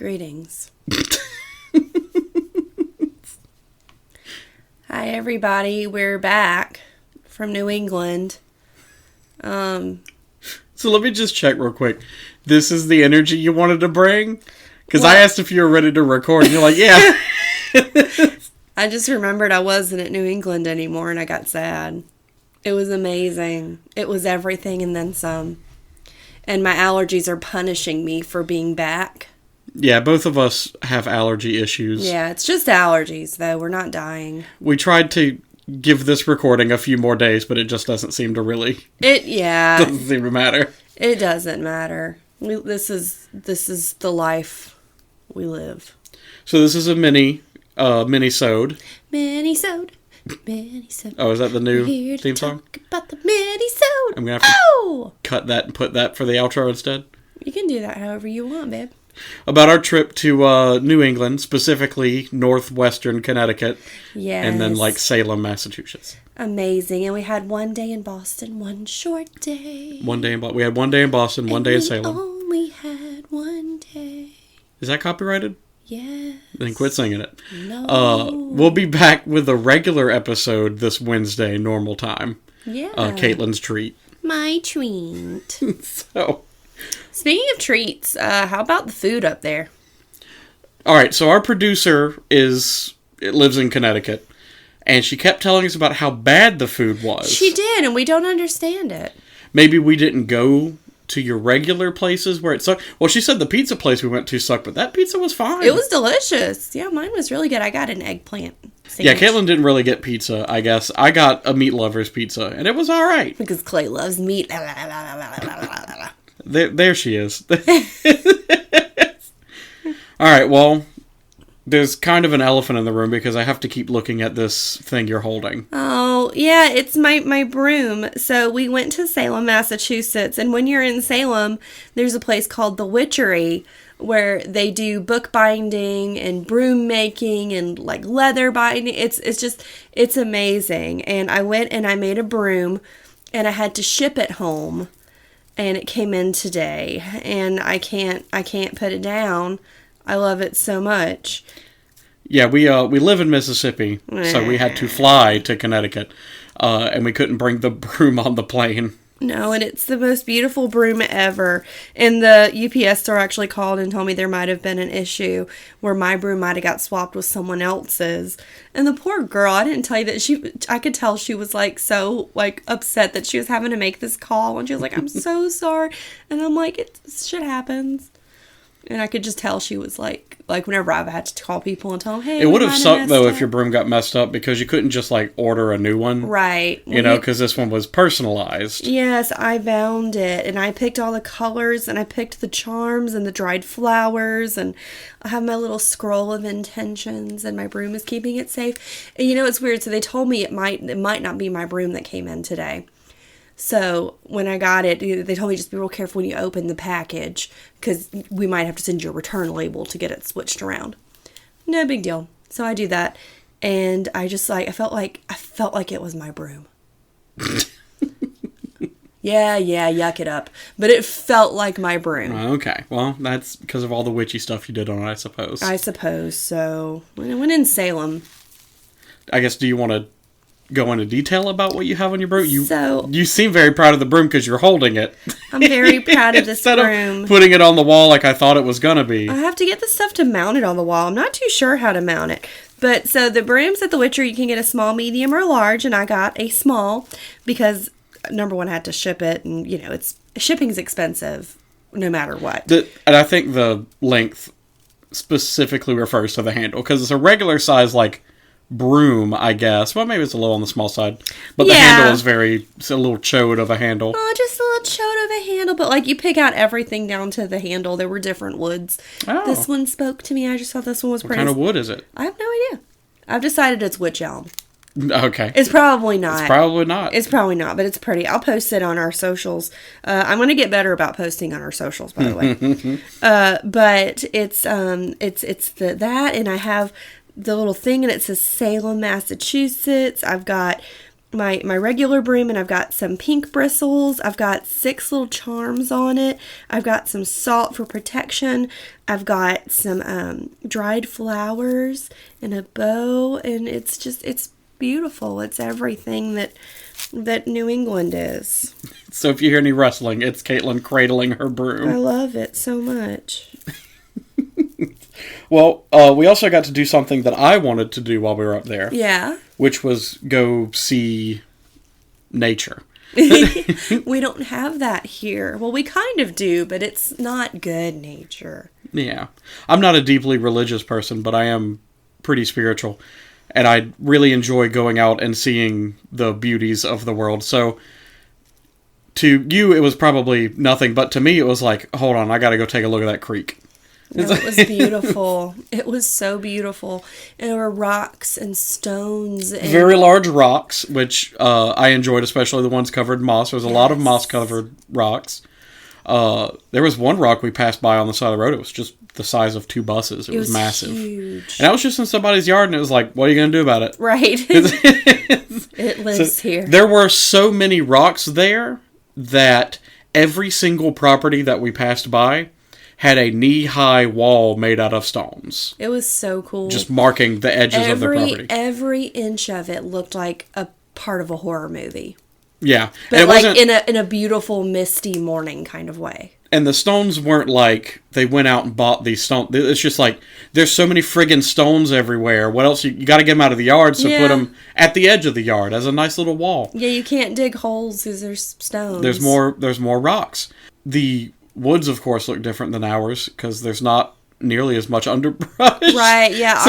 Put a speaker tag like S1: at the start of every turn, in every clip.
S1: Greetings. Hi, everybody. We're back from New England.
S2: So let me just check real quick. This is the energy you wanted to bring? Because I asked if you were ready to record, and you're like, yeah.
S1: I just remembered I wasn't at New England anymore, and I got sad. It was amazing. It was everything and then some. And my allergies are punishing me for being back.
S2: Yeah, both of us have allergy issues.
S1: Yeah, it's just allergies, though. We're not dying.
S2: We tried to give this recording a few more days, but it just doesn't seem to really... doesn't seem to matter.
S1: It doesn't matter. This is the life we live.
S2: So this is a mini-sode.
S1: Mini-sode.
S2: Oh, is that the new theme song?
S1: Talk about the mini-sode.
S2: I'm going to have to cut that and put that for the outro instead.
S1: You can do that however you want, babe.
S2: About our trip to New England, specifically northwestern Connecticut.
S1: Yes.
S2: And then Salem, Massachusetts.
S1: Amazing. And we had one day in Boston, one short day.
S2: We had one day in Boston, one day in Salem.
S1: We only had one day.
S2: Is that copyrighted?
S1: Yes.
S2: Then quit singing it.
S1: No.
S2: We'll be back with a regular episode this Wednesday, normal time.
S1: Yeah.
S2: Caitlin's treat.
S1: My treat.
S2: So...
S1: Speaking of treats, how about the food up there?
S2: All right, so our producer lives in Connecticut, and she kept telling us about how bad the food was.
S1: She did, and we don't understand it.
S2: Maybe we didn't go to your regular places where it sucked. Well, she said the pizza place we went to sucked, but that pizza was fine.
S1: It was delicious. Yeah, mine was really good. I got an eggplant sandwich.
S2: Yeah, Caitlin didn't really get pizza, I guess. I got a meat lover's pizza, and it was all right.
S1: Because Clay loves meat.
S2: There she is. All right, well, there's kind of an elephant in the room because I have to keep looking at this thing you're holding.
S1: Oh, yeah, it's my broom. So we went to Salem, Massachusetts, and when you're in Salem, there's a place called the Witchery where they do bookbinding and broom making and leather binding. It's amazing. And I went and I made a broom and I had to ship it home. And it came in today, and I can't put it down. I love it so much.
S2: Yeah, we live in Mississippi, so we had to fly to Connecticut, and we couldn't bring the broom on the plane.
S1: No, and it's the most beautiful broom ever. And the UPS store actually called and told me there might have been an issue where my broom might have got swapped with someone else's. And the poor girl, I didn't tell you that I could tell she was so upset that she was having to make this call. And she was like, I'm so sorry. And I'm like, shit happens. And I could just tell she was whenever I've had to call people and tell them, hey,
S2: it would have sucked though if your broom got messed up because you couldn't just order a new one.
S1: Right.
S2: Because this one was personalized.
S1: Yes, I bound it and I picked all the colors and I picked the charms and the dried flowers and I have my little scroll of intentions and my broom is keeping it safe. And it's weird. So they told me it might not be my broom that came in today. So when I got it, they told me just be real careful when you open the package because we might have to send you a return label to get it switched around. No big deal. So I do that, and I just I felt like it was my broom. yeah, yuck it up, but it felt like my broom.
S2: Okay, well that's because of all the witchy stuff you did on it, I suppose.
S1: I suppose so. When I went in Salem,
S2: I guess. Do you want to go into detail about what you have on your broom? You seem very proud of the broom because you're holding it.
S1: I'm very proud of this broom.
S2: Instead of putting it on the wall like I thought it was going to be.
S1: I have to get the stuff to mount it on the wall. I'm not too sure how to mount it. But so the brooms at the Witcher, you can get a small, medium, or large. And I got a small because, number one, I had to ship it. And, shipping's expensive no matter what.
S2: And I think the length specifically refers to the handle because it's a regular size, broom, I guess. Well, maybe it's a little on the small side. But the handle is it's a little chode of a handle.
S1: Oh, just a little chode of a handle. But, you pick out everything down to the handle. There were different woods. Oh. This one spoke to me. I just thought this one was pretty.
S2: What kind of wood is it?
S1: I have no idea. I've decided it's witch elm.
S2: Okay.
S1: It's probably not.
S2: It's probably not,
S1: but it's pretty. I'll post it on our socials. I'm going to get better about posting on our socials, by the way. But it's that, and I have the little thing and it says Salem, Massachusetts. I've got my regular broom, and I've got some pink bristles. I've got 6 little charms on it. I've got some salt for protection. I've got some dried flowers and a bow, and it's beautiful. It's everything that New England is.
S2: So if you hear any rustling, it's Caitlin cradling her
S1: I
S2: broom.
S1: love it so much.
S2: Well, we also got to do something that I wanted to do while we were up there.
S1: Yeah.
S2: Which was go see nature.
S1: We don't have that here. Well, we kind of do, but it's not good nature.
S2: Yeah. I'm not a deeply religious person, but I am pretty spiritual. And I really enjoy going out and seeing the beauties of the world. So, to you, it was probably nothing, but to me, it was like, hold on, I gotta go take a look at that creek.
S1: No, it was beautiful. It was so beautiful. And there were rocks and stones. And
S2: Very large rocks, which I enjoyed, especially the ones covered in moss. There was a lot of moss-covered rocks. There was one rock we passed by on the side of the road. It was just the size of 2 buses. It was massive.
S1: Huge.
S2: And that was just in somebody's yard, and it was like, what are you going to do about it?
S1: Right. It lives here.
S2: There were so many rocks there that every single property that we passed by had a knee-high wall made out of stones.
S1: It was so cool.
S2: Just marking the edges of the property.
S1: Every inch of it looked like a part of a horror movie.
S2: Yeah.
S1: But like in a beautiful, misty morning kind of way.
S2: And the stones weren't like they went out and bought these stones. It's just like, there's so many friggin' stones everywhere. What else? You got to get them out of the yard, so put them at the edge of the yard as a nice little wall.
S1: Yeah, you can't dig holes because there's stones.
S2: There's more rocks. The woods, of course, look different than ours because there's not nearly as much underbrush.
S1: Right, yeah.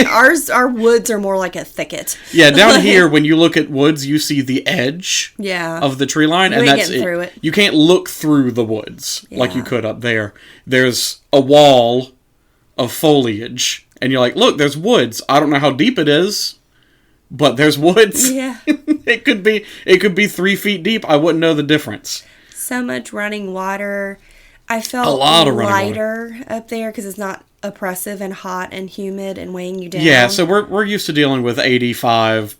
S1: Our woods are more like a thicket.
S2: Yeah, down here, when you look at woods, you see the edge of the tree line.
S1: And that's through it.
S2: You can't look through the woods like you could up there. There's a wall of foliage, and you're like, look, there's woods. I don't know how deep it is, but there's woods.
S1: Yeah.
S2: It could be 3 feet deep. I wouldn't know the difference.
S1: So much running water. I felt
S2: a lot of
S1: lighter up there because it's not oppressive and hot and humid and weighing you down.
S2: Yeah, so we're used to dealing with 85%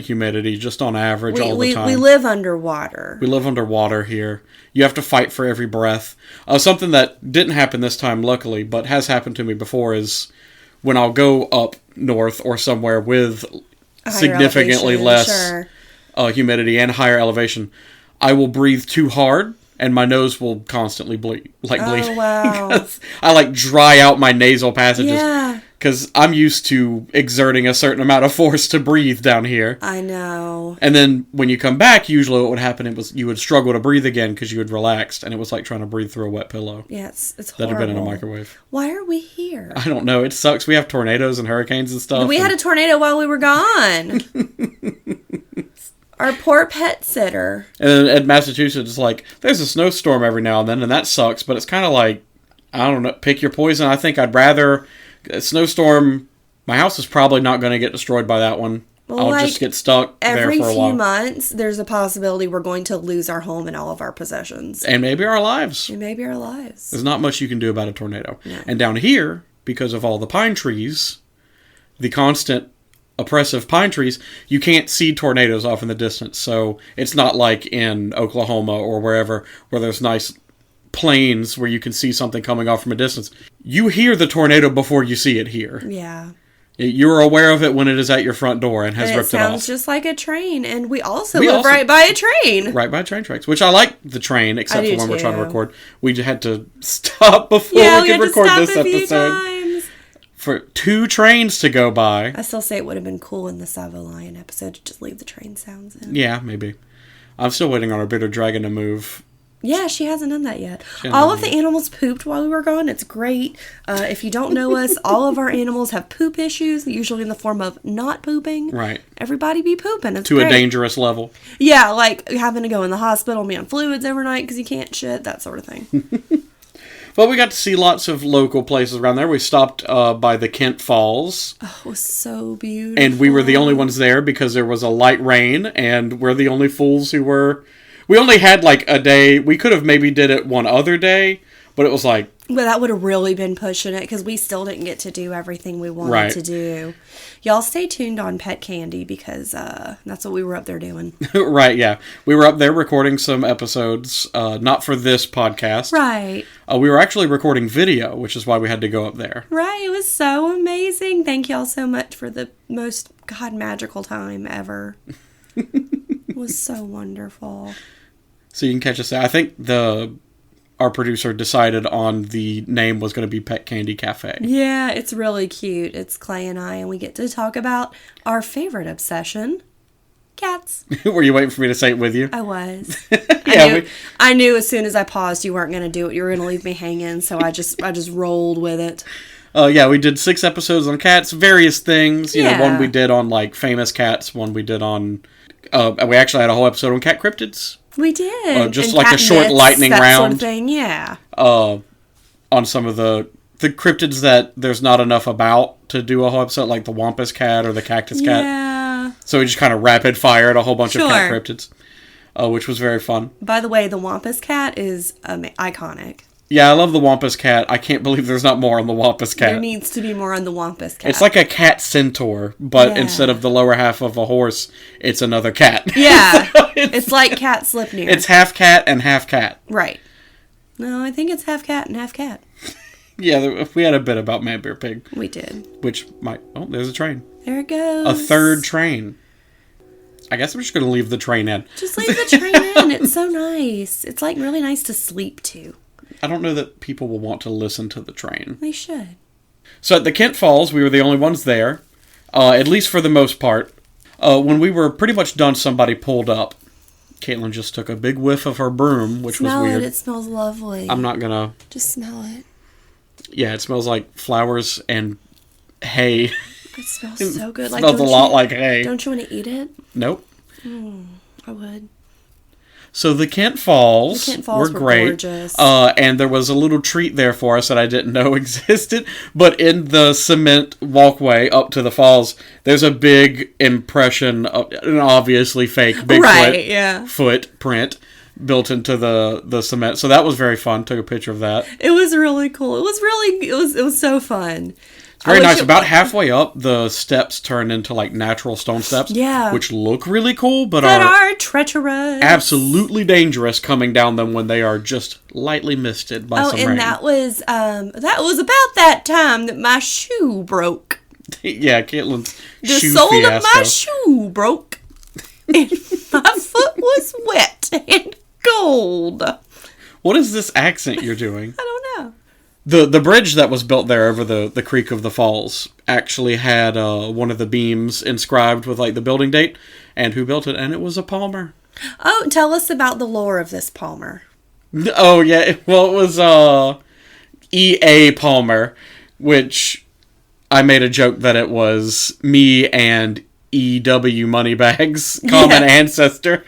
S2: humidity just on average all the time.
S1: We live underwater.
S2: We live underwater here. You have to fight for every breath. Something that didn't happen this time, luckily, but has happened to me before is when I'll go up north or somewhere with significantly less humidity and higher elevation, I will breathe too hard. And my nose will constantly bleed.
S1: Oh, wow.
S2: I dry out my nasal passages.
S1: Yeah.
S2: Because I'm used to exerting a certain amount of force to breathe down here.
S1: I know.
S2: And then when you come back, usually what would happen was you would struggle to breathe again because you had relaxed. And it was like trying to breathe through a wet pillow.
S1: Yeah, it's horrible.
S2: That had been in a microwave.
S1: Why are we here?
S2: I don't know. It sucks. We have tornadoes and hurricanes and stuff.
S1: We had a tornado while we were gone. Our poor pet sitter.
S2: And then at Massachusetts, it's like, there's a snowstorm every now and then, and that sucks. But it's kind of like, I don't know, pick your poison. I think I'd rather a snowstorm. My house is probably not going to get destroyed by that one. I'll just get stuck there for a while.
S1: Every few months, there's a possibility we're going to lose our home and all of our possessions.
S2: And maybe our lives.
S1: There's
S2: not much you can do about a tornado.
S1: No.
S2: And down here, because of all the pine trees, the constant oppressive pine trees, you can't see tornadoes off in the distance. So it's not like in Oklahoma or wherever where there's nice plains where you can see something coming off from a distance. You hear the tornado before you see it here.
S1: Yeah.
S2: You're aware of it when it is at your front door and has ripped it off.
S1: It sounds just like a train, and we live right by a train.
S2: Right by train tracks, which I like the train, except for when we're trying to record. We had to stop before we could record this episode. For 2 trains to go by.
S1: I still say it would have been cool in the Savalion episode to just leave the train sounds in.
S2: Yeah, maybe. I'm still waiting on our bitter dragon to move.
S1: Yeah, she hasn't done that yet. All of the animals pooped while we were gone. It's great. If you don't know us, all of our animals have poop issues, usually in the form of not pooping.
S2: Right.
S1: Everybody be pooping. It's
S2: to
S1: great.
S2: A dangerous level.
S1: Yeah, like having to go in the hospital and be on fluids overnight because you can't shit, that sort of thing.
S2: Well, we got to see lots of local places around there. We stopped by the Kent Falls.
S1: Oh, it was so beautiful.
S2: And we were the only ones there because there was a light rain, and we're the only fools who were... We only had a day. We could have maybe did it one other day, but it was like
S1: But that would have really been pushing it because we still didn't get to do everything we wanted
S2: Right.
S1: to do. Y'all stay tuned on Pet Candy because that's what we were up there doing.
S2: Right, yeah. We were up there recording some episodes, not for this podcast.
S1: Right.
S2: We were actually recording video, which is why we had to go up there.
S1: Right. It was so amazing. Thank y'all so much for the most, magical time ever. It was so wonderful.
S2: So you can catch us there. I think our producer decided on the name was going to be Pet Candy Cafe.
S1: Yeah, it's really cute. It's Clay and I, and we get to talk about our favorite obsession, cats.
S2: Were you waiting for me to say it with you?
S1: I was.
S2: Yeah,
S1: I knew as soon as I paused you weren't going to do it. You were going to leave me hanging, so I just rolled with it.
S2: Yeah, we did 6 episodes on cats, various things. You know,
S1: Yeah.
S2: one we did on, like, famous cats. One we did on... we actually had a whole episode on cat cryptids.
S1: We did.
S2: Just
S1: And
S2: like a
S1: cat
S2: short
S1: myths,
S2: lightning
S1: that
S2: round.
S1: sort of thing, yeah.
S2: On some of the cryptids that there's not enough about to do a whole episode, like the Wampus cat or the Cactus cat.
S1: Yeah.
S2: So we just kind of rapid fired a whole bunch of cat
S1: Sure.
S2: cryptids, which was very fun.
S1: By the way, the Wampus cat is iconic.
S2: Yeah, I love the Wampus cat. I can't believe there's not more on the Wampus cat.
S1: There needs to be more on the Wampus cat.
S2: It's like a cat centaur, but
S1: Yeah.
S2: instead of the lower half of a horse, it's another cat.
S1: Yeah. It's like Cat Slipnir.
S2: It's half cat and half cat.
S1: Right. No, I think it's half cat and half cat.
S2: Yeah, we had a bit about Man Bear Pig,
S1: We did.
S2: which might... Oh, there's a train.
S1: There it goes.
S2: A third train. I guess I'm just going to leave the train in.
S1: Just leave the train in. It's so nice. It's like really nice to sleep to.
S2: I don't know that people will want to listen to the train.
S1: They should.
S2: So at the Kent Falls, we were the only ones there, at least for the most part. When we were pretty much done, somebody pulled up. Caitlin just took a big whiff of her broom, which
S1: Smell
S2: was weird.
S1: it smells lovely.
S2: I'm not gonna...
S1: Just smell it.
S2: Yeah, it smells like flowers and hay.
S1: It smells so good.
S2: It smells a lot like hay.
S1: Don't you want to eat it?
S2: Nope.
S1: I would.
S2: So the Kent Falls, were great.
S1: Gorgeous.
S2: And there was a little treat there for us that I didn't know existed. But in the cement walkway up to the falls, there's a big impression of an obviously fake Bigfoot
S1: Right, yeah.
S2: footprint built into the cement. So that was very fun. Took a picture of that.
S1: It was really cool. It was so fun.
S2: It's very nice. About halfway up, the steps turn into like natural stone steps.
S1: Yeah.
S2: Which look really cool, but
S1: That
S2: are
S1: are treacherous.
S2: absolutely dangerous coming down them when they are just lightly misted by some rain.
S1: And that was about that time that my shoe broke.
S2: Yeah, Caitlin's
S1: The
S2: shoe
S1: sole
S2: fiasco.
S1: of my shoe broke. And my foot was wet and cold. I
S2: What is this accent you're doing?
S1: don't know.
S2: The bridge that was built there over the creek of the falls actually had one of the beams inscribed with like the building date and who built it, and it was a Palmer.
S1: Oh, tell us about the lore of this Palmer.
S2: Oh yeah, well it was E.A. Palmer, which I made a joke that it was me and E.W. Moneybags' common ancestor.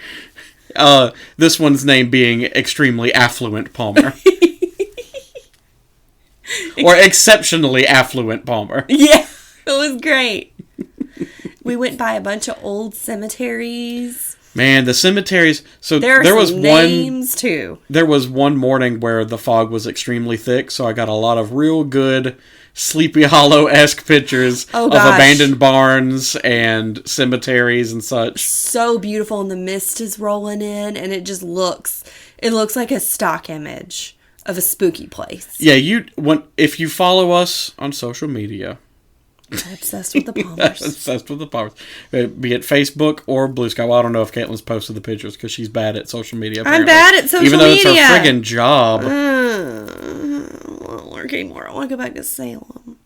S2: This one's name being extremely affluent Palmer. Or exceptionally affluent Palmer.
S1: Yeah, it was great. We went by a bunch of old cemeteries.
S2: Man, the cemeteries. So
S1: There was names too.
S2: There was one morning where the fog was extremely thick, so I got a lot of real good Sleepy Hollow-esque pictures of abandoned barns and cemeteries and such.
S1: So beautiful, and the mist is rolling in, and it looks like a stock image of a spooky place.
S2: Yeah, if you follow us on social media,
S1: I'm obsessed with the Palmers.
S2: obsessed with the Palmers, be it Facebook or Blue Sky. Well, I don't know if Caitlin's posted the pictures because she's bad at social media. Apparently.
S1: I'm bad at social
S2: even though
S1: media.
S2: it's her friggin' job.
S1: I don't want to work anymore. I want to go back to Salem.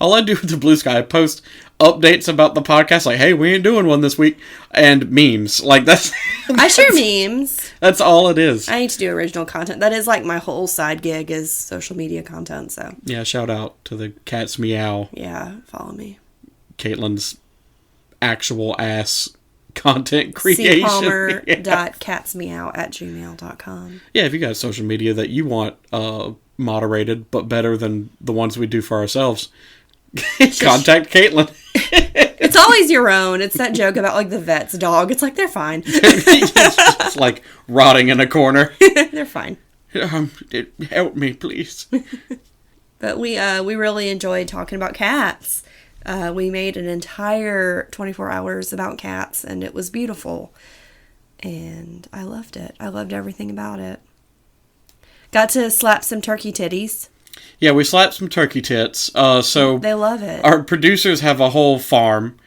S2: All I do with the Blue Sky, I post updates about the podcast, like, hey, we ain't doing one this week, and memes. Like, that's...
S1: I share memes.
S2: That's all it is.
S1: I need to do original content. That is like my whole side gig is social media content, so.
S2: Yeah, shout out to the Cat's Meow.
S1: Yeah, follow me.
S2: Caitlin's actual ass content creation.
S1: cpalmer.catsmeow@gmail.com.
S2: Yeah, if you got social media that you want moderated, but better than the ones we do for ourselves, contact Caitlin.
S1: It's always your own. It's that joke about like the vet's dog. It's like they're fine.
S2: It's like rotting in a corner.
S1: They're fine.
S2: Help me, please.
S1: But we really enjoyed talking about cats. We made an entire 24 hours about cats, and it was beautiful. And I loved it. I loved everything about it. Got to slap some turkey titties.
S2: Yeah, we slapped some turkey tits. So
S1: they love it.
S2: Our producers have a whole farm,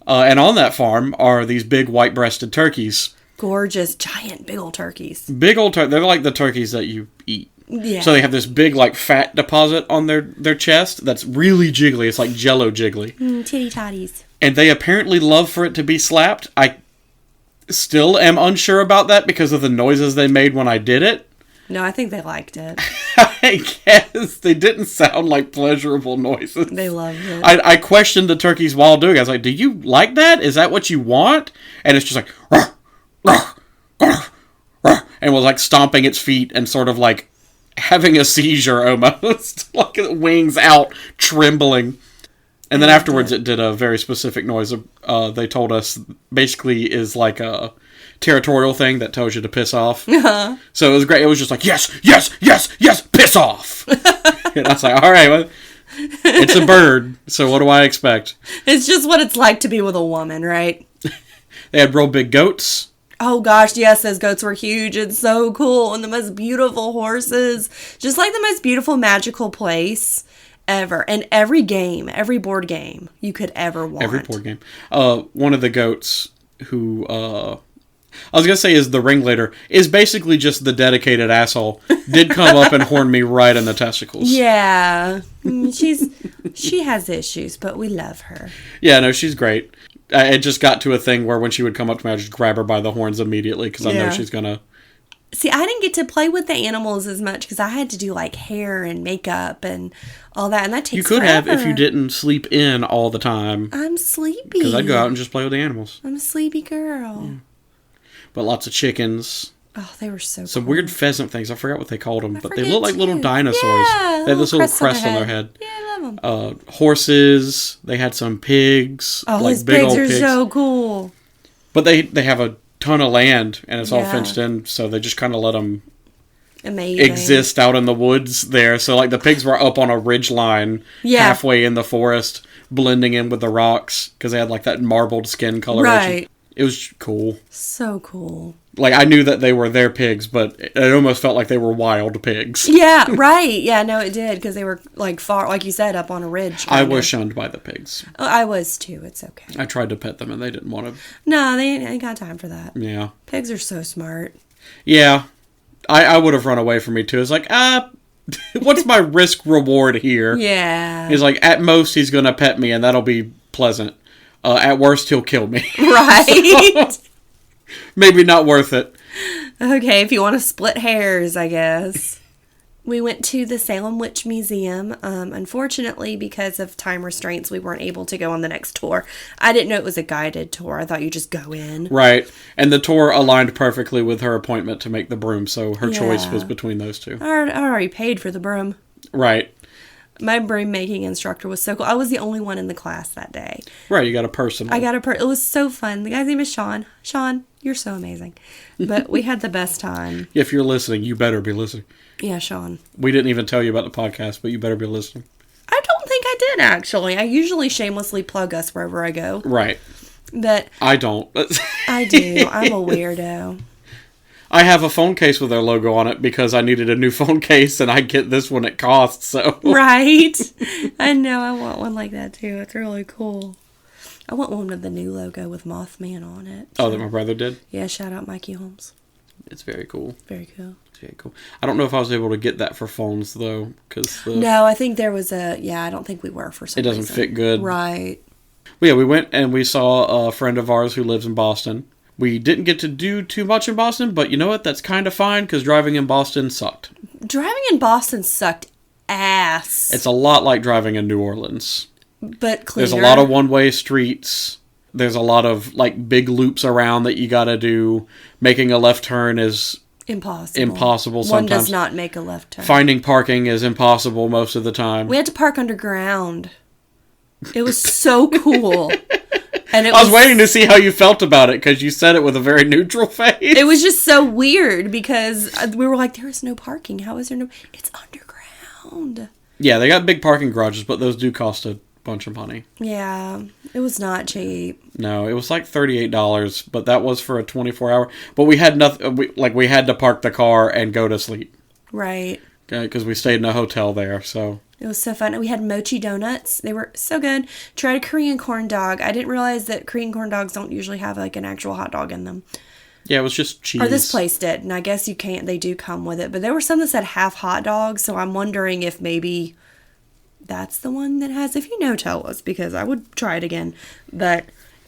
S2: and on that farm are these big white-breasted turkeys.
S1: Gorgeous, giant, big old turkeys.
S2: Big old turkeys. They're like the turkeys that you eat.
S1: Yeah.
S2: So they have this big, like, fat deposit on their chest that's really jiggly. It's like Jello jiggly.
S1: Titty totties.
S2: And they apparently love for it to be slapped. I still am unsure about that because of the noises they made when I did it.
S1: No, I think they liked it.
S2: I guess they didn't sound like pleasurable noises.
S1: They loved it.
S2: I questioned the turkeys while doing it. I was like, do you like that? Is that what you want? And it's just like, ruh, ruh, ruh, ruh, and was like stomping its feet and sort of like having a seizure almost. Like wings out, trembling. And then afterwards it did a very specific noise. They told us basically is like a territorial thing that tells you to piss off. Uh-huh. So it was great. It was just like, yes, yes, yes, yes, piss off. And I was like, all right, well, it's a bird, so what do I expect?
S1: It's just what it's like to be with a woman, right?
S2: They had real big goats.
S1: Oh gosh, yes, those goats were huge and so cool, and the most beautiful horses. Just like the most beautiful magical place ever. And every game, every board game you could ever want.
S2: Every board game. One of the goats who, I was going to say is the ringleader, is basically just the dedicated asshole, did come up and horn me right in the testicles.
S1: Yeah. She has issues, but we love her.
S2: Yeah, no, she's great. It just got to a thing where when she would come up to me, I'd just grab her by the horns immediately because I know she's going to...
S1: See, I didn't get to play with the animals as much because I had to do like hair and makeup and all that, and that takes forever.
S2: You could have if you didn't sleep in all the time.
S1: I'm sleepy.
S2: Because I'd go out and just play with the animals.
S1: I'm a sleepy girl.
S2: Yeah. But lots of chickens.
S1: Oh, they were so
S2: Some
S1: cool.
S2: weird pheasant things. I forgot what they called them. But they
S1: forget
S2: look like little
S1: too.
S2: dinosaurs.
S1: Yeah,
S2: They had this little crest on their head.
S1: Yeah, I love them.
S2: Horses. They had some pigs.
S1: Oh,
S2: like
S1: those
S2: big
S1: pigs
S2: old
S1: are
S2: pigs.
S1: so cool.
S2: But they have a ton of land, and it's all fenced in, so they just kind of let them exist out in the woods there. So, like, the pigs were up on a ridge line halfway in the forest, blending in with the rocks, because they had, like, that marbled skin coloration.
S1: Right.
S2: It was cool.
S1: So cool.
S2: Like, I knew that they were their pigs, but it almost felt like they were wild pigs.
S1: Yeah, right. Yeah, no, it did, because they were, like, far, like you said, up on a ridge.
S2: I was shunned by the pigs.
S1: Oh, I was, too. It's okay.
S2: I tried to pet them, and they didn't want to.
S1: No, they ain't got time for that.
S2: Yeah.
S1: Pigs are so smart.
S2: Yeah. I would have run away from me, too. It's like, what's my risk reward here?
S1: Yeah.
S2: He's like, at most, he's going to pet me, and that'll be pleasant. At worst, he'll kill me.
S1: Right.
S2: So, maybe not worth it.
S1: Okay, if you want to split hairs, I guess. We went to the Salem Witch Museum. Unfortunately, because of time restraints, we weren't able to go on the next tour. I didn't know it was a guided tour. I thought you just go in.
S2: Right. And the tour aligned perfectly with her appointment to make the broom, so her choice was between those two.
S1: I already paid for the broom.
S2: Right.
S1: My broom making instructor was so cool. I was the only one in the class that day.
S2: Right, you got a personal.
S1: It was so fun. The guy's name is Sean. Sean, you're so amazing. But we had the best time.
S2: If you're listening, you better be listening.
S1: Yeah, Sean.
S2: We didn't even tell you about the podcast, but you better be listening.
S1: I don't think I did, actually. I usually shamelessly plug us wherever I go.
S2: Right.
S1: But
S2: I don't.
S1: I do. I'm a weirdo.
S2: I have a phone case with their logo on it because I needed a new phone case, and I get this one at cost, so...
S1: Right? I know. I want one like that, too. It's really cool. I want one with the new logo with Mothman on it.
S2: Oh, that my brother did?
S1: Yeah, shout out Mikey Holmes.
S2: It's very cool.
S1: Very cool.
S2: It's very cool. I don't know if I was able to get that for phones, though, because...
S1: No, I think there was a... Yeah, I don't think we were for some reason.
S2: It doesn't fit good.
S1: Right.
S2: Well, yeah, we went and we saw a friend of ours who lives in Boston. We didn't get to do too much in Boston, but you know what? That's kind of fine, because driving in Boston sucked.
S1: Driving in Boston sucked ass.
S2: It's a lot like driving in New Orleans.
S1: But cleaner.
S2: There's a lot of one-way streets. There's a lot of, like, big loops around that you gotta do. Making a left turn is... Impossible sometimes.
S1: One does not make a left turn.
S2: Finding parking is impossible most of the time.
S1: We had to park underground. It was so cool. And
S2: I was waiting to see how you felt about it because you said it with a very neutral face.
S1: It was just so weird because we were like, there is no parking. How is there no... It's underground.
S2: Yeah, they got big parking garages, but those do cost a bunch of money.
S1: Yeah, it was not cheap.
S2: No, it was like $38, but that was for a 24-hour. But we had nothing. We had to park the car and go to sleep.
S1: Right.
S2: Because we stayed in a hotel there, so...
S1: It was so fun. We had mochi donuts. They were so good. Tried a Korean corn dog. I didn't realize that Korean corn dogs don't usually have like an actual hot dog in them.
S2: Yeah, it was just cheese.
S1: Or this place did, and I guess you can't. They do come with it. But there were some that said half hot dogs, so I'm wondering if maybe that's the one that has... If you know, tell us, because I would try it again. But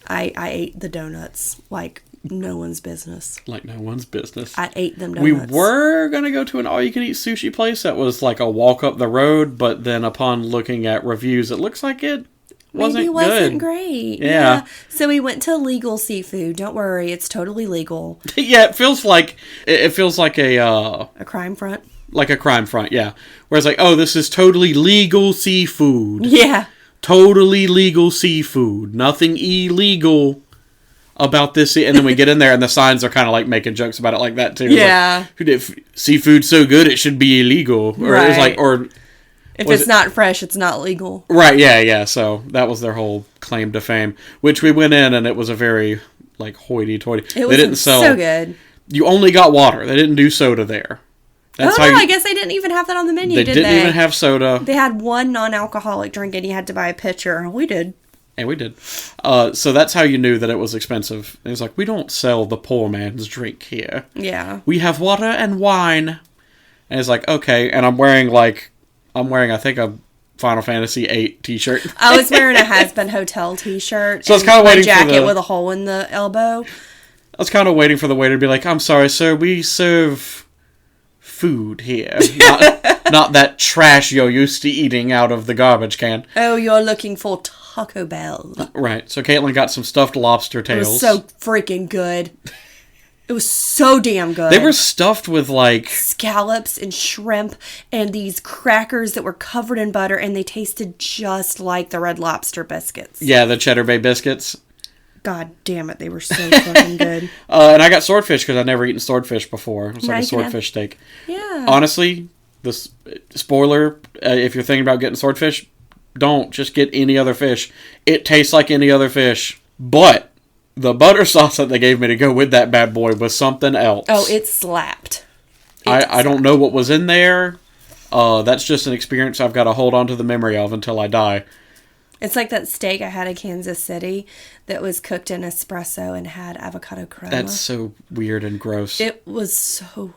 S1: I ate the donuts like no one's business.
S2: Like no one's business.
S1: I ate them
S2: We
S1: donuts.
S2: were going to go to an all-you-can-eat sushi place that was like a walk up the road, but then upon looking at reviews, it looks like it wasn't good.
S1: Great.
S2: Yeah.
S1: So we went to Legal Seafood. Don't worry, it's totally legal.
S2: Yeah, it feels like a
S1: crime front.
S2: Like a crime front, yeah. Whereas like, oh, this is totally legal seafood.
S1: Yeah.
S2: Totally legal seafood. Nothing illegal about this. And then we get in there and the signs are kind of like making jokes about it like that too.
S1: Yeah.
S2: Like, if seafood's so good, it should be illegal. Or
S1: right.
S2: It's like, or
S1: if it's not fresh, it's not legal.
S2: Right, yeah. So that was their whole claim to fame. Which we went in and it was a very like hoity-toity.
S1: It was so good.
S2: You only got water. They didn't do soda there.
S1: That's I guess they didn't even have that on the menu, did they?
S2: They didn't even have soda.
S1: They had one non-alcoholic drink and you had to buy a pitcher. We did.
S2: And we did. So that's how you knew that it was expensive. It was like, we don't sell the poor man's drink here.
S1: Yeah.
S2: We have water and wine. And it's like, okay. And I'm wearing, I think, a Final Fantasy VIII t-shirt.
S1: I was wearing a Has-Been Hotel t-shirt.
S2: So I was kind of waiting for
S1: jacket with a hole in the elbow.
S2: I was kind of waiting for the waiter to be like, I'm sorry, sir, we serve food here. Not that trash you're used to eating out of the garbage can.
S1: Oh, you're looking for Taco Bell.
S2: Right. So Caitlin got some stuffed lobster tails.
S1: It was so freaking good. It was so damn good.
S2: They were stuffed with like
S1: scallops and shrimp and these crackers that were covered in butter, and they tasted just like the Red Lobster biscuits.
S2: Yeah, the Cheddar Bay biscuits.
S1: God damn it, they were so fucking good.
S2: And I got swordfish because I'd never eaten swordfish before. It was like a swordfish steak.
S1: Yeah.
S2: Honestly, this spoiler, if you're thinking about getting swordfish, don't just get any other fish. It tastes like any other fish. But the butter sauce that they gave me to go with that bad boy was something else.
S1: Oh, it slapped.
S2: I don't know what was in there. That's just an experience I've got to hold on to the memory of until I die.
S1: It's like that steak I had in Kansas City that was cooked in espresso and had avocado crema.
S2: That's so weird and gross.
S1: It was so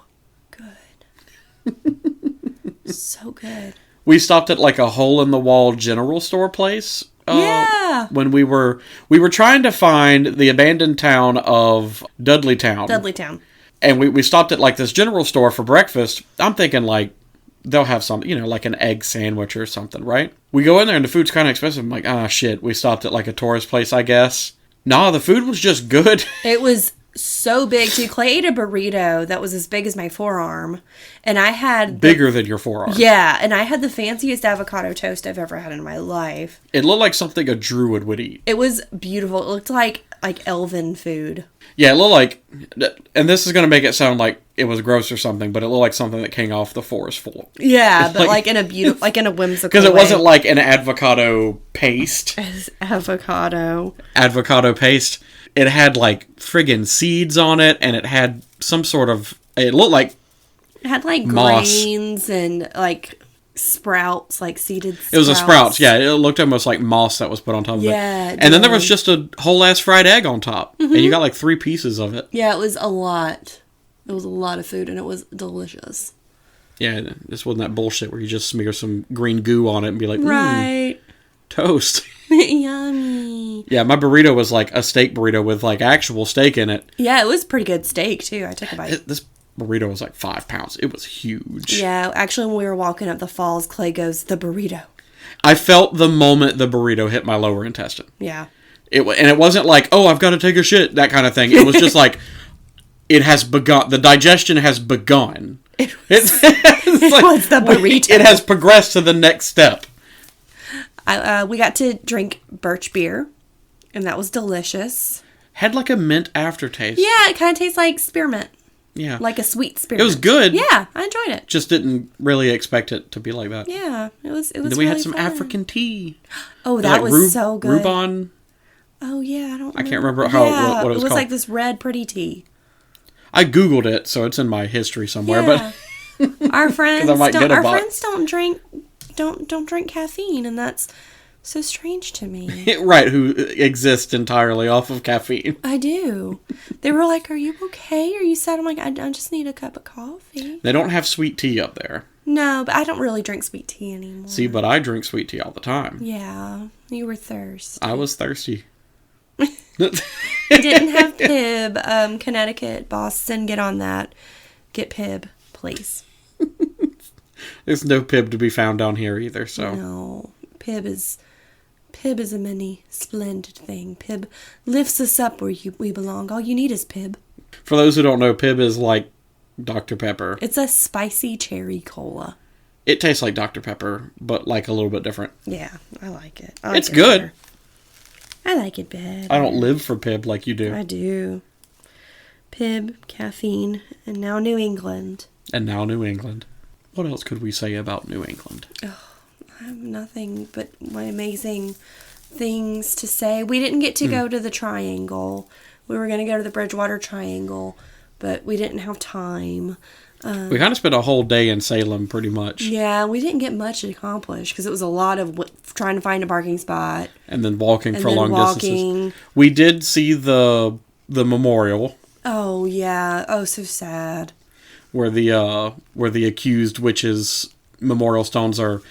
S1: good. So good.
S2: We stopped at like a hole-in-the-wall general store place.
S1: Yeah.
S2: When we were trying to find the abandoned town of Dudleytown.
S1: Dudleytown.
S2: And we stopped at like this general store for breakfast. I'm thinking like they'll have something, like an egg sandwich or something, right? We go in there and the food's kind of expensive. I'm like, shit. We stopped at like a tourist place, I guess. Nah, the food was just good.
S1: It was so big too. Clay ate a burrito that was as big as my forearm, and I had
S2: bigger than your forearm.
S1: Yeah, and I had the fanciest avocado toast I've ever had in my life.
S2: It looked like something a druid would eat.
S1: It was beautiful. It looked like elven food.
S2: Yeah, it looked like, and this is going to make it sound like it was gross or something, but it looked like something that came off the forest floor.
S1: Yeah, but like in a beautiful, like in a whimsical
S2: because it
S1: way.
S2: wasn't like an avocado paste.
S1: Avocado
S2: paste. It had like friggin' seeds on it, and it had some sort of. It looked like.
S1: It had like
S2: moss.
S1: Grains and like sprouts, like seeded sprouts.
S2: It was a sprouts, yeah. It looked almost like moss that was put on top of it.
S1: Yeah.
S2: And then there was just a whole ass fried egg on top. Mm-hmm. And you got like 3 pieces of it.
S1: Yeah, it was a lot. It was a lot of food, and it was delicious.
S2: Yeah, this wasn't that bullshit where you just smear some green goo on it and be like,
S1: right.
S2: Toast.
S1: Yummy.
S2: Yeah, my burrito was like a steak burrito with like actual steak in it.
S1: Yeah, it was pretty good steak, too. I took a bite.
S2: This burrito was like 5 pounds. It was huge.
S1: Yeah, actually, when we were walking up the falls, Clay goes, the burrito.
S2: I felt the moment the burrito hit my lower intestine.
S1: Yeah.
S2: And it wasn't like, oh, I've got to take a shit, that kind of thing. It was just like, it has begun. The digestion has begun. It's like,
S1: was the burrito.
S2: It has progressed to the next step.
S1: We got to drink birch beer. And that was delicious.
S2: Had like a mint aftertaste.
S1: Yeah, it kind of tastes like spearmint.
S2: Yeah.
S1: Like a sweet spearmint.
S2: It was good.
S1: Yeah, I enjoyed it.
S2: Just didn't really expect it to be like that.
S1: Yeah, it was
S2: And then we
S1: really
S2: had some
S1: fun.
S2: African tea.
S1: Oh, that was so good.
S2: Rhubarb.
S1: Oh, yeah,
S2: I can't remember what it was called.
S1: It was like this red pretty tea.
S2: I Googled it, so it's in my history somewhere.
S1: Yeah.
S2: But
S1: Our friends
S2: I might get a box.
S1: don't drink caffeine, and that's so strange to me.
S2: Right, who exist entirely off of caffeine.
S1: I do. They were like, "Are you okay? Are you sad?" I'm like, I just need a cup of coffee.
S2: They don't have sweet tea up there.
S1: No, but I don't really drink sweet tea anymore.
S2: See, but I drink sweet tea all the time.
S1: Yeah, you were thirsty.
S2: I was thirsty.
S1: We didn't have Pib. Connecticut, Boston, get on that. Get Pib, please.
S2: There's no Pib to be found down here either, so.
S1: No, Pib is a mini splendid thing. Pib lifts us up where we belong. All you need is Pib.
S2: For those who don't know, Pib is like Dr. Pepper.
S1: It's a spicy cherry cola.
S2: It tastes like Dr. Pepper, but like a little bit different.
S1: Yeah, I like it.
S2: It's good.
S1: Better. I like it better.
S2: I don't live for Pib like you do.
S1: I do. Pib, caffeine, and now New England.
S2: And now New England. What else could we say about New England?
S1: I have nothing but my amazing things to say. We didn't get to go to the Triangle. We were going to go to the Bridgewater Triangle, but we didn't have time.
S2: We kind of spent a whole day in Salem, pretty much.
S1: Yeah, we didn't get much accomplished because it was a lot of trying to find a parking spot.
S2: And then walking
S1: And
S2: for
S1: then
S2: long
S1: walking.
S2: distances. We did see the memorial.
S1: Oh, yeah. Oh, so sad.
S2: Where the accused witches' memorial stones are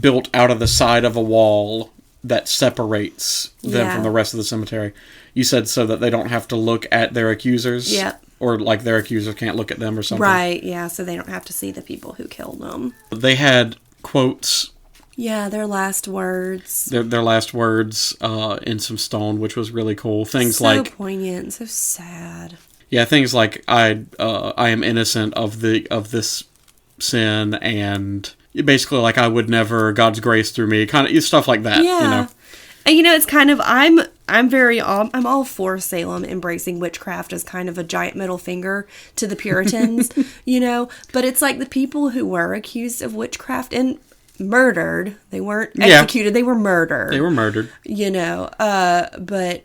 S2: built out of the side of a wall that separates them from the rest of the cemetery. You said so that they don't have to look at their accusers?
S1: Yep.
S2: Or like their accusers can't look at them or something?
S1: Right, yeah, so they don't have to see the people who killed them.
S2: They had quotes.
S1: Yeah, their last words.
S2: Their last words in some stone, which was really cool. Things
S1: so
S2: like...
S1: poignant, so sad.
S2: Yeah, things like I am innocent of this sin, and basically like I would never, God's grace through me, kind of stuff like that.
S1: Yeah,
S2: you know?
S1: And it's kind of I'm all for Salem embracing witchcraft as kind of a giant middle finger to the Puritans, But it's like the people who were accused of witchcraft and murdered. They weren't executed; they were murdered.
S2: They were murdered.
S1: But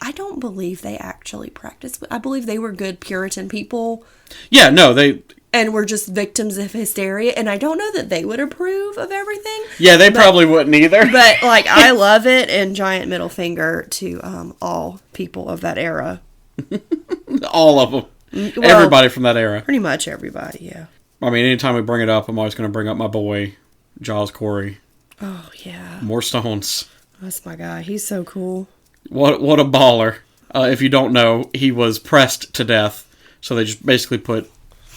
S1: I don't believe they actually practiced. I believe they were good Puritan people.
S2: Yeah, no,
S1: and were just victims of hysteria, and I don't know that they would approve of everything.
S2: Yeah, they probably wouldn't either.
S1: But I love it, and giant middle finger to all people of that era.
S2: All of them.
S1: Well,
S2: everybody from that era.
S1: Pretty much everybody, yeah.
S2: I mean, anytime we bring it up, I'm always going to bring up my boy, Giles Corey.
S1: Oh, yeah.
S2: More stones.
S1: That's my guy. He's so cool.
S2: What a baller. If you don't know, he was pressed to death. So they just basically put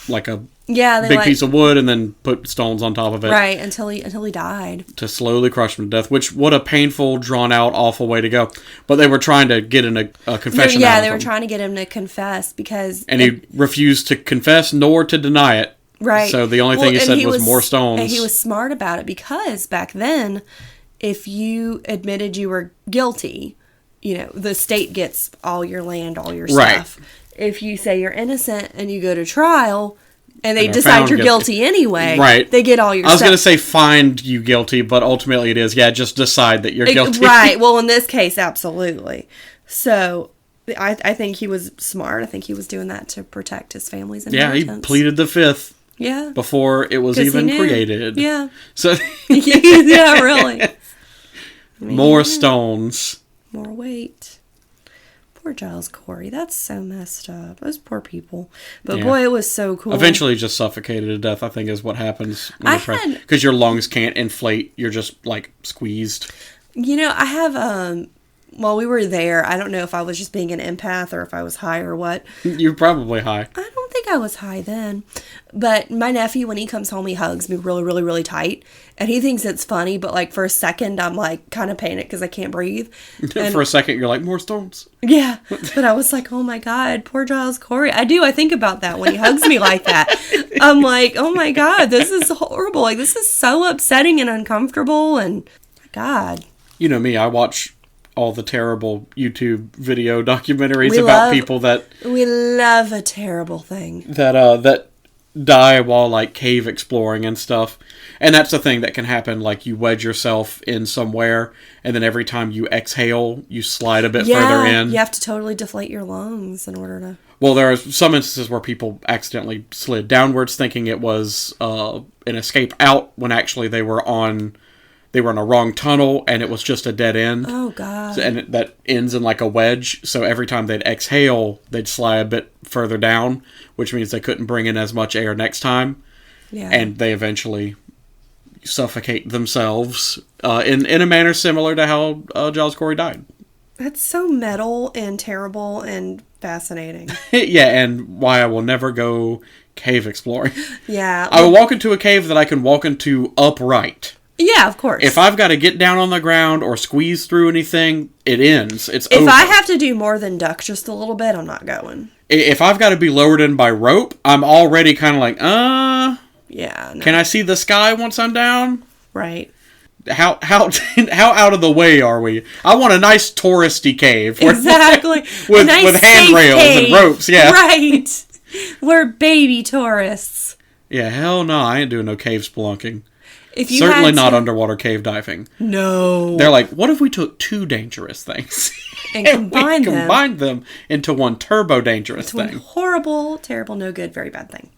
S2: like a big piece of wood and then put stones on top of it.
S1: Right, until he died.
S2: To slowly crush him to death, which, what a painful, drawn out, awful way to go. But they were trying to get in a confession out of him.
S1: They were trying to get him to confess because...
S2: And he refused to confess nor to deny it.
S1: Right.
S2: So the only thing he said was more stones.
S1: And he was smart about it because back then, if you admitted you were guilty, the state gets all your land, all your stuff. Right. If you say you're innocent and you go to trial and they decide you're guilty anyway,
S2: right.
S1: They get all your stuff.
S2: I was going to say find you guilty, but ultimately it is, just decide that you're guilty.
S1: Right. Well, in this case, absolutely. So I think he was smart. I think he was doing that to protect his family's inheritance.
S2: Yeah, he pleaded the fifth.
S1: Yeah.
S2: Before it was even created.
S1: Yeah.
S2: So
S1: yeah, really.
S2: More stones.
S1: More weight. Poor Giles Corey. That's so messed up. Those poor people. But boy, it was so cool.
S2: Eventually just suffocated to death, I think, is what happens. Because your lungs can't inflate. You're just, squeezed.
S1: I have, while we were there, I don't know if I was just being an empath or if I was high or what.
S2: You're probably high.
S1: I don't think I was high then. But my nephew, when he comes home, he hugs me really, really, really tight. And he thinks it's funny, but for a second, I'm kind of panicked because I can't breathe. And
S2: for a second, you're like, more stones.
S1: Yeah. But I was like, oh my God, poor Giles Corey. I think about that when he hugs me like that. I'm like, oh my God, this is horrible. This is so upsetting and uncomfortable. And my God.
S2: You know me, I watch all the terrible YouTube video documentaries
S1: We
S2: about
S1: love-
S2: people that
S1: We love a terrible thing.
S2: that die while like cave exploring and stuff. And that's the thing that can happen, like you wedge yourself in somewhere and then every time you exhale you slide a bit further in.
S1: You have to totally deflate your lungs in order to...
S2: Well, there are some instances where people accidentally slid downwards thinking it was an escape out when actually they were in a wrong tunnel and it was just a dead end.
S1: Oh, God.
S2: And that ends in like a wedge. So every time they'd exhale, they'd slide a bit further down, which means they couldn't bring in as much air next time.
S1: Yeah.
S2: And they eventually suffocate themselves in a manner similar to how Giles Corey died.
S1: That's so metal and terrible and fascinating.
S2: Yeah, and why I will never go cave exploring.
S1: Yeah.
S2: I will walk into a cave that I can walk into upright.
S1: Yeah, of course.
S2: If I've got to get down on the ground or squeeze through anything, it ends. It's over.
S1: If I have to do more than duck just a little bit, I'm not going.
S2: If I've got to be lowered in by rope, I'm already kind of like,
S1: Yeah. No.
S2: can I see the sky once I'm down?
S1: Right.
S2: How out of the way are we? I want a nice touristy cave.
S1: Exactly.
S2: with
S1: A nice
S2: with
S1: safe
S2: handrails and
S1: cave.
S2: ropes, yeah.
S1: Right. We're baby tourists.
S2: Yeah, hell no, I ain't doing no cave spelunking.
S1: If you
S2: Certainly
S1: had
S2: not
S1: to-
S2: underwater cave diving.
S1: No.
S2: They're like, what if we took two dangerous things
S1: And
S2: and we
S1: combined them.
S2: combined them into one turbo dangerous
S1: It's one
S2: thing?
S1: horrible, terrible, no good, very bad thing.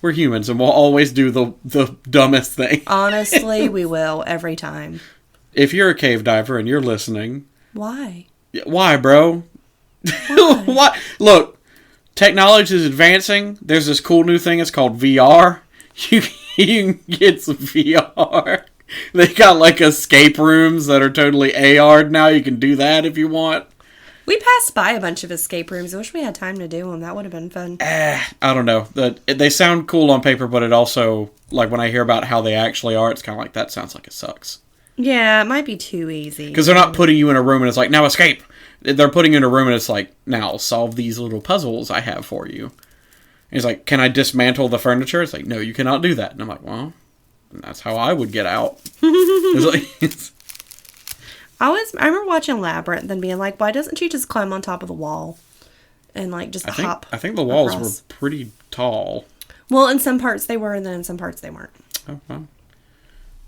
S2: We're humans and we'll always do the dumbest thing.
S1: Honestly, we will every time.
S2: If you're a cave diver and you're listening,
S1: Why?
S2: why, bro?
S1: Why?
S2: What? Look, technology is advancing. There's this cool new thing. It's called VR. You can get some VR. They got like escape rooms that are totally AR'd now. You can do that if you want.
S1: We passed by a bunch of escape rooms. I wish we had time to do them. That would have been fun.
S2: I don't know. They sound cool on paper, but it also, like when I hear about how they actually are, it's kind of like, that sounds like it sucks.
S1: Yeah, it might be too easy.
S2: Because they're not putting you in a room and it's like, now escape. They're putting you in a room and it's like, now solve these little puzzles I have for you. And it's like, can I dismantle the furniture? It's like, no, you cannot do that. And I'm like, well, that's how I would get out.
S1: I remember watching Labyrinth and being like, why doesn't she just climb on top of the wall and like just hop?
S2: I think the walls
S1: across?
S2: were pretty tall.
S1: Well, in some parts they were, and then in some parts they weren't.
S2: Oh, well.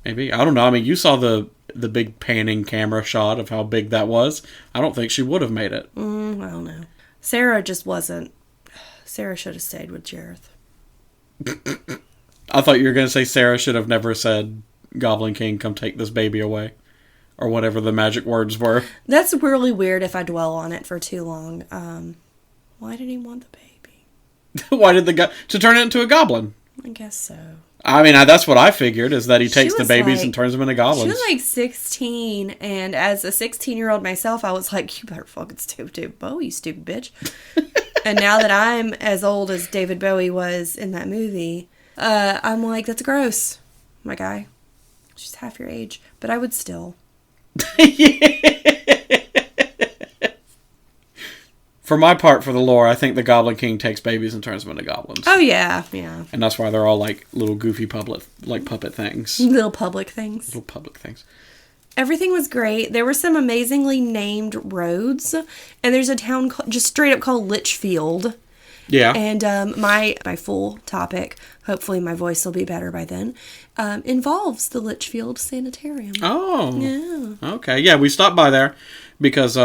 S2: Maybe. I don't know. I mean, you saw the big panning camera shot of how big that was. I don't think she would have made it.
S1: I don't know. Sarah just wasn't. Sarah should have stayed with Jareth.
S2: I thought you were going to say Sarah should have never said, Goblin King, come take this baby away. Or whatever the magic words were.
S1: That's really weird if I dwell on it for too long. Why did he want the baby?
S2: Why did to turn it into a goblin?
S1: I guess so.
S2: I mean, that's what I figured, is that he takes the
S1: was
S2: babies
S1: like-
S2: and turns them into goblins.
S1: She was like 16, and as a 16-year-old myself, I was like, you better fucking stupid Bowie, you stupid bitch. And now that I'm as old as David Bowie was in that movie, I'm like, that's gross, my guy. She's half your age, but I would still.
S2: For my part, for the lore, I think the Goblin King takes babies and turns them into goblins.
S1: Oh, yeah, yeah.
S2: And that's why they're all like little goofy puppet things.
S1: Little public things.
S2: Little public things.
S1: Everything was great. There were some amazingly named roads, and there's a town just straight up called Litchfield.
S2: Yeah.
S1: And my full topic, hopefully my voice will be better by then, involves the Litchfield Sanitarium.
S2: Oh.
S1: Yeah.
S2: Okay. Yeah, we stopped by there because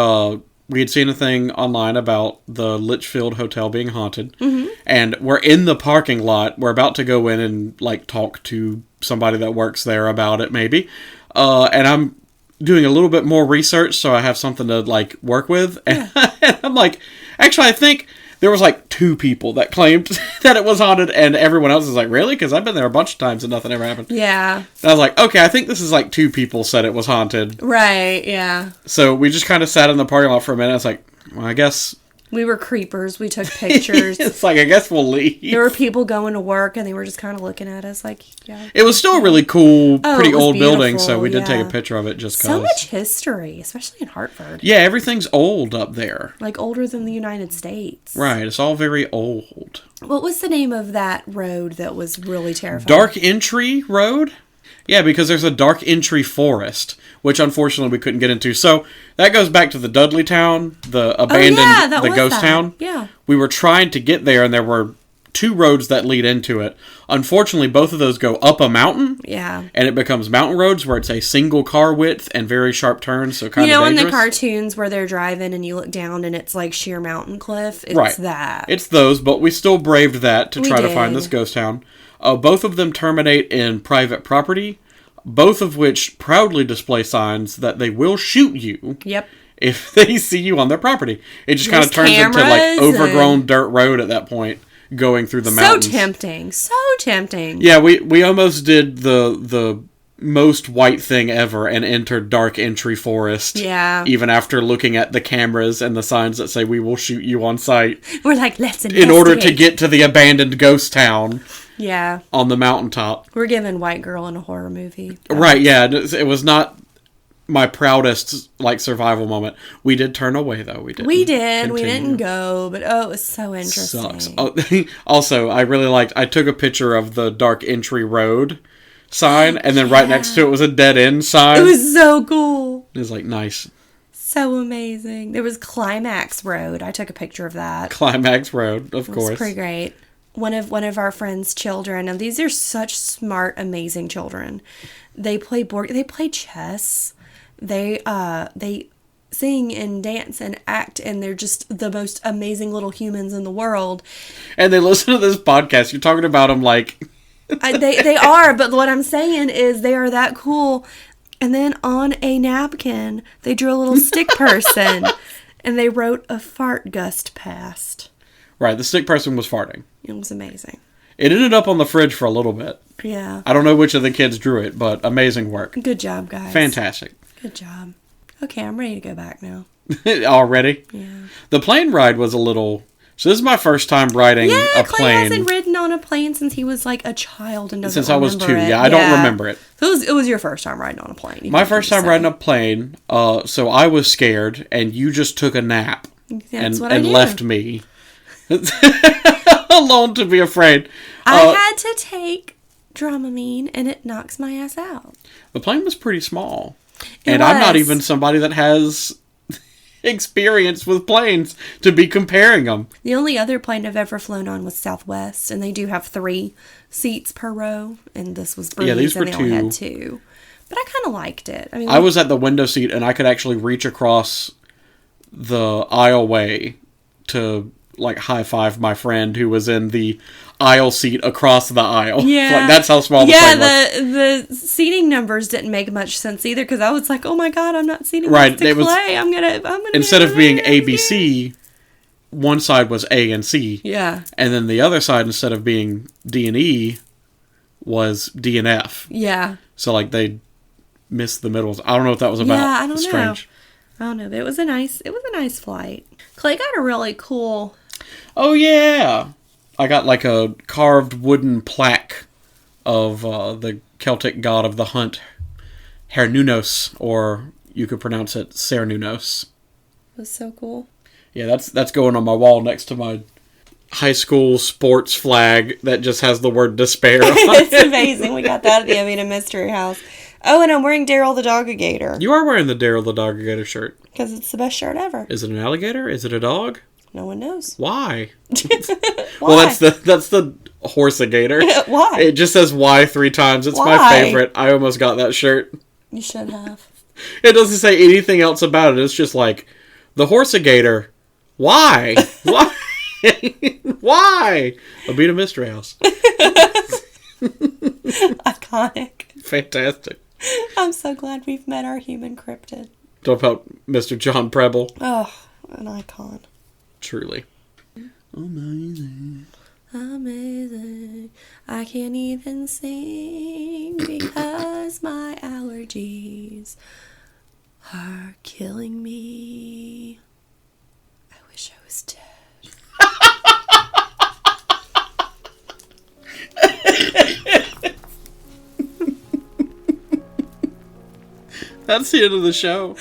S2: we had seen a thing online about the Litchfield Hotel being haunted. Mm-hmm. And we're in the parking lot. We're about to go in and like talk to somebody that works there about it, maybe. And I'm doing a little bit more research so I have something to like work with. And, and I'm like, actually, I think there was like 2 people that claimed that it was haunted, and everyone else is like, really? Because I've been there a bunch of times and nothing ever happened.
S1: Yeah.
S2: And I was like, okay, I think this is like 2 people said it was haunted.
S1: Right, yeah.
S2: So we just kind of sat in the parking lot for a minute. It's like, well, I guess...
S1: We were creepers. We took pictures.
S2: It's like, I guess we'll leave.
S1: There were people going to work, and they were just kind of looking at us like, yeah.
S2: It was still a really cool, pretty
S1: it was
S2: old building, so
S1: beautiful,
S2: we did take
S1: yeah.
S2: a picture of it just because.
S1: So much history, especially in Hartford.
S2: Yeah, everything's old up there.
S1: Like older than the United States.
S2: Right, it's all very old.
S1: What was the name of that road that was really terrifying?
S2: Dark Entry Road? Yeah, because there's a dark entry forest, which unfortunately we couldn't get into. So that goes back to the Dudley town, the abandoned, the ghost town.
S1: Yeah.
S2: We were trying to get there, and there were 2 roads that lead into it. Unfortunately, both of those go up a mountain.
S1: Yeah.
S2: And it becomes mountain roads where it's a single car width and very sharp turns, so kind of dangerous.
S1: In the cartoons where they're driving and you look down and it's like sheer mountain cliff? It's that.
S2: It's those, but we still braved that to try to find this ghost town. Both of them terminate in private property, both of which proudly display signs that they will shoot you.
S1: Yep.
S2: If they see you on their property. It just kind of turns into like overgrown dirt road at that point, going through the mountains.
S1: So tempting.
S2: Yeah, we almost did the most white thing ever and entered dark entry forest.
S1: Yeah.
S2: Even after looking at the cameras and the signs that say we will shoot you on sight.
S1: We're like, let's investigate.
S2: In order to get to the abandoned ghost town.
S1: Yeah.
S2: On the mountaintop.
S1: We're giving white girl in a horror movie.
S2: Right, yeah. It was not my proudest survival moment. We did turn away though. We didn't.
S1: We didn't go, but it was so interesting.
S2: Sucks. Oh, also, I really liked. I took a picture of the dark entry road sign, and then right next to it was a dead end sign.
S1: It was so cool.
S2: It was nice.
S1: So amazing. There was Climax Road. I took a picture of that.
S2: Climax Road, of course.
S1: It was pretty great. One of our friends' children, and these are such smart, amazing children. They play chess. They sing and dance and act, and they're just the most amazing little humans in the world.
S2: And they listen to this podcast. You're talking about them like...
S1: they are, but what I'm saying is they are that cool. And then on a napkin, they drew a little stick person, and they wrote a fart gust past.
S2: Right, the stick person was farting.
S1: It was amazing.
S2: It ended up on the fridge for a little bit.
S1: Yeah.
S2: I don't know which of the kids drew it, but amazing work.
S1: Good job, guys.
S2: Fantastic.
S1: Good job. Okay, I'm ready to go back now.
S2: Already?
S1: Yeah.
S2: The plane ride was a little... So this is my first time riding a plane.
S1: Clay hasn't ridden on a plane since he was a child and doesn't
S2: Since I was 2,
S1: it.
S2: I don't remember it.
S1: So it was your first time riding on a plane.
S2: My first time riding a plane, so I was scared, and you just took a nap and left me alone to be afraid.
S1: I had to take Dramamine, and it knocks my ass out.
S2: The plane was pretty small, I'm not even somebody that has experience with planes to be comparing them.
S1: The only other plane I've ever flown on was Southwest, and they do have 3 seats per row, and this was Breeze,
S2: these were
S1: and they
S2: 2.
S1: only had 2. But I kind of liked it. I mean,
S2: I was at the window seat, and I could actually reach across the aisleway to high five my friend who was in the aisle seat across the aisle.
S1: Yeah.
S2: That's how small the plane was.
S1: The seating numbers didn't make much sense either, because I was like, oh my god, I'm not seating
S2: right.
S1: next to Clay. I'm gonna
S2: instead of being ABC, one side was A and C.
S1: Yeah.
S2: And then the other side, instead of being D and E, was D and F.
S1: Yeah.
S2: So they missed the middles. I don't know what that was about.
S1: Yeah, I don't know.
S2: Strange.
S1: I don't know, but it was a nice flight. Clay got a really cool...
S2: Oh, yeah. I got a carved wooden plaque of the Celtic god of the hunt, Hernunos, or you could pronounce it Cernunnos.
S1: It was so cool.
S2: Yeah, that's going on my wall next to my high school sports flag that just has the word despair on
S1: It's amazing. We got that at the Avita Mystery House. Oh, and I'm wearing Daryl the Dog-A-Gator.
S2: You are wearing the Daryl the Dog-A-Gator shirt.
S1: Because it's the best shirt ever.
S2: Is it an alligator? Is it a dog?
S1: No one knows.
S2: Why?
S1: Why?
S2: Well, that's the horse-a-gator.
S1: Why?
S2: It just says why 3 times. It's my favorite. I almost got that shirt.
S1: You should have.
S2: It doesn't say anything else about it. It's just the horse-a-gator. Why? Why? Why? Avita Mystery House.
S1: Iconic.
S2: Fantastic.
S1: I'm so glad we've met our human cryptid.
S2: Don't help Mr. John Preble.
S1: Oh, an icon.
S2: Truly. Amazing.
S1: Amazing. I can't even sing because my allergies are killing me. I wish I was dead.
S2: That's the end of the show.